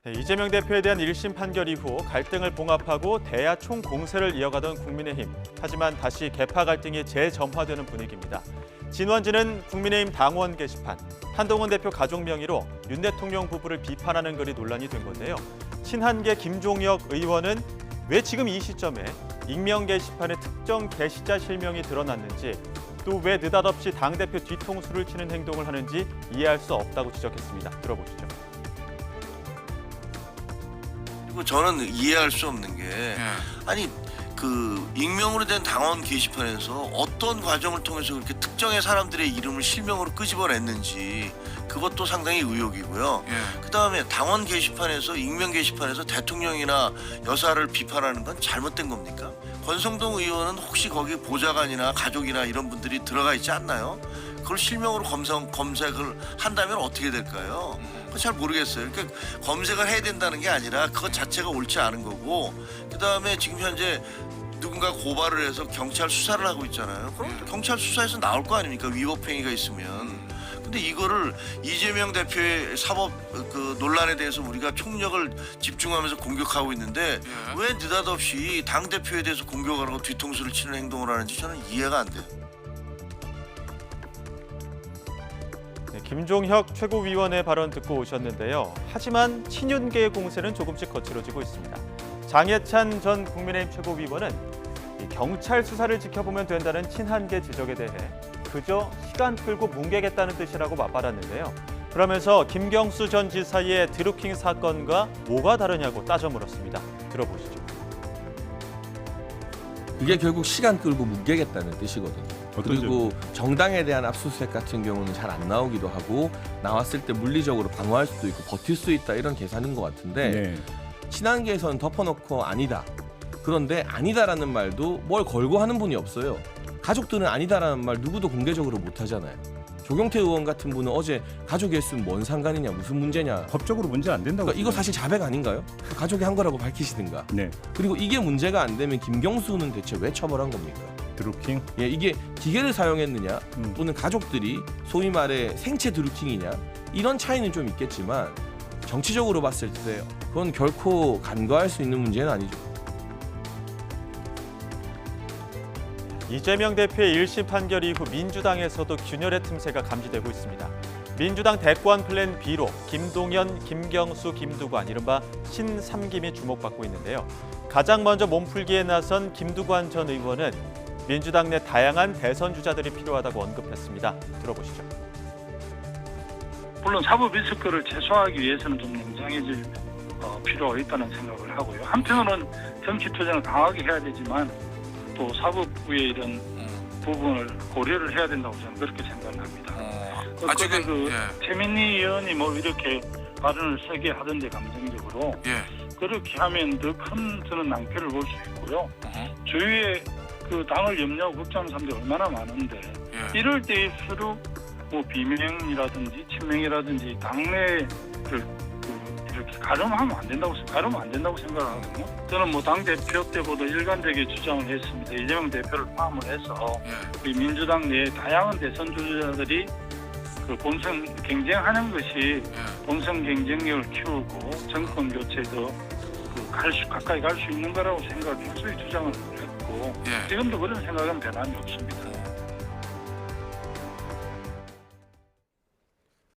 네, 이재명 대표에 대한 1심 판결 이후 갈등을 봉합하고 대야 총공세를 이어가던 국민의힘. 하지만 다시 계파 갈등이 재점화되는 분위기입니다. 진원지는 국민의힘 당원 게시판, 한동훈 대표 가족 명의로 윤 대통령 부부를 비판하는 글이 논란이 된 건데요. 친한계 김종혁 의원은 왜 지금 이 시점에 익명 게시판에 특정 게시자 실명이 드러났는지, 또 왜 느닷없이 당대표 뒤통수를 치는 행동을 하는지 이해할 수 없다고 지적했습니다. 들어보시죠. 그리고 저는 이해할 수 없는 게 아니 그 익명으로 된 당원 게시판에서 어떤 과정을 통해서 그렇게 특정의 사람들의 이름을 실명으로 끄집어냈는지 그것도 상당히 의혹이고요. 그다음에 당원 게시판에서 익명 게시판에서 대통령이나 여사를 비판하는 건 잘못된 겁니까? 권성동 의원은 혹시 거기 보좌관이나 가족이나 이런 분들이 들어가 있지 않나요? 그걸 실명으로 검색을 한다면 어떻게 될까요? 그거 잘 모르겠어요. 그러니까 검색을 해야 된다는 게 아니라 그것 자체가 옳지 않은 거고, 그다음에 지금 현재 누군가 고발을 해서 경찰 수사를 하고 있잖아요. 그럼 경찰 수사에서 나올 거 아닙니까? 위법행위가 있으면. 근데 이거를 이재명 대표의 사법 그 논란에 대해서 우리가 총력을 집중하면서 공격하고 있는데 왜 느닷없이 당 대표에 대해서 공격을 하고 뒤통수를 치는 행동을 하는지 저는 이해가 안 돼요. 네, 김종혁 최고위원의 발언 듣고 오셨는데요. 하지만 친윤계의 공세는 조금씩 거칠어지고 있습니다. 장해찬 전 국민의힘 최고위원은 경찰 수사를 지켜보면 된다는 친한계 지적에 대해 그저 시간 끌고 뭉개겠다는 뜻이라고 맞받았는데요. 그러면서 김경수 전 지사의 드루킹 사건과 뭐가 다르냐고 따져 물었습니다. 들어보시죠. 그게 결국 시간 끌고 뭉개겠다는 뜻이거든요. 그리고 정당에 대한 압수수색 같은 경우는 잘 안 나오기도 하고, 나왔을 때 물리적으로 방어할 수도 있고 버틸 수 있다, 이런 계산인 것 같은데 친한계에서는 덮어놓고 아니다. 그런데 아니다라는 말도 뭘 걸고 하는 분이 없어요. 가족들은 아니다라는 말 누구도 공개적으로 못 하잖아요. 조경태 의원 같은 분은 어제 가족이 했으면 뭔 상관이냐, 무슨 문제냐. 법적으로 문제 안 된다고. 그러니까 이거 사실 자백 아닌가요? 가족이 한 거라고 밝히시든가. 그리고 이게 문제가 안 되면 김경수는 대체 왜 처벌한 겁니까? 드루킹? 예, 이게 기계를 사용했느냐 또는 가족들이 소위 말해 생체 드루킹이냐, 이런 차이는 좀 있겠지만 정치적으로 봤을 때 그건 결코 간과할 수 있는 문제는 아니죠. 이재명 대표의 1심 판결 이후 민주당에서도 균열의 틈새가 감지되고 있습니다. 민주당 대권 플랜 B로 김동연, 김경수, 김두관, 이른바 신삼김이 주목받고 있는데요. 가장 먼저 몸풀기에 나선 김두관 전 의원은 민주당 내 다양한 대선 주자들이 필요하다고 언급했습니다. 들어보시죠. 물론 사법 리스크를 최소화하기 위해서는 좀 냉정해질 필요가 있다는 생각을 하고요. 한편으로는 정치 투쟁을 강하게 해야 되지만 또 사법부의 이런 부분을 고려를 해야 된다고 저는 그렇게 생각을 합니다. 아직은 최민희 의원이 뭐 이렇게 발언을 세게 하던데 감정적으로 그렇게 하면 더 큰 저는 낭패를 볼 수 있고요. 주위에 그 당을 염려하고 걱정하는 사람들이 얼마나 많은데 이럴 때일수록 뭐 비명이라든지 친명이라든지 당내 이렇게 가름하면 안 된다고 생각하거든요. 저는 뭐 당 대표 때보다 일관되게 주장을 했습니다. 이재명 대표를 포함을 해서 우리 민주당 내 다양한 대선 주자들이 그 본선 경쟁하는 것이 본선 경쟁력을 키우고 정권 교체도 가까이 갈 수 있는 거라고 생각해서 주장을 했고 지금도 그런 생각은 변함이 없습니다.